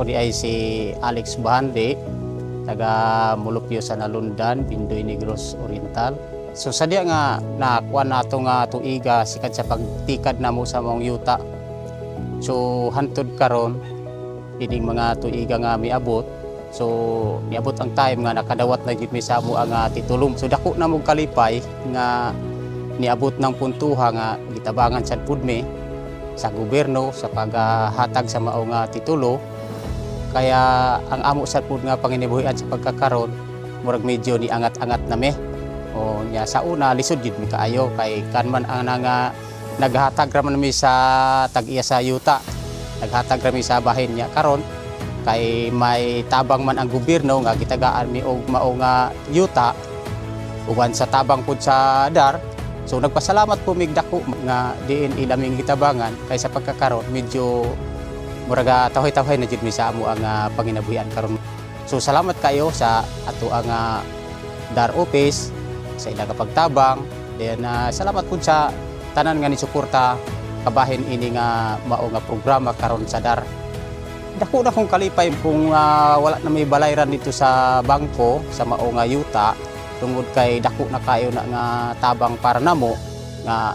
Ako di ay si Alex Bahandi, taga Mulupyo sa Nalundan, Bindoy Negros Oriental. So sadya nga nakuha nato nga tuiga sikat sa pagtikad na mo sa mong yuta. So hantod karon ining mga tuiga nga miabot. So niabot ang time nga nakadawat na gid mi sa amo ang titulong. So dako na mo kalipay nga niabot ng puntuha nga gitabangan sad pud mi sa gobyerno sa paghatag sa mao nga titulo. Kaya ang amo sad pud nga panginabuhian sa pagkakaron murag medyo ni angat-angat na mi. O nya sa una lisod gid mi kaayo kay kanman ang nga naghatag ra man mi sa tag-iya sa yuta. Naghatag ra mi sa bahin nya karon kay may tabang man ang gobyerno nga gitagaan mi og mao nga yuta uban sa tabang pud sa dar. So nagpasalamat po mig dako nga diin ilaming gitabangan kay sa pagkakaron medyo muraga tahoy-tahoy na jud mi sa amo ang panginabuhian karon. So salamat kayo sa ato ang dar office sa ilang pagtabang. Then salamat po sa tanan nga ni suporta kabahin ini nga mao nga programa karon sa dar. Dako na kong kalipay kung wala na may balayran dito sa bangko sa mao nga yuta tungod kay dako na kayo na nga tabang para namo nga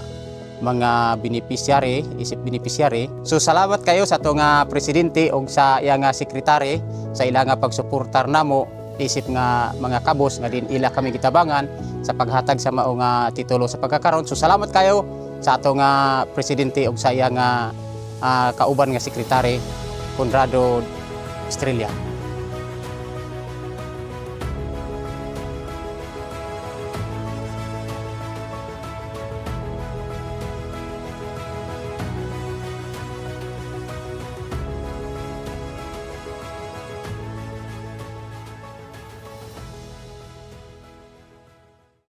mga beneficiary, isip beneficiary. So salamat kayo sa ato nga presidente og sa iya nga sekretary sa ila nga pagsuportar namo isip nga mga kabos nga din ila kami gitabangan sa paghatag sa mao nga titulo sa pagkakaron. So salamat kayo sa ato nga presidente og sa iya nga kauban nga sekretary Conrado Estrella.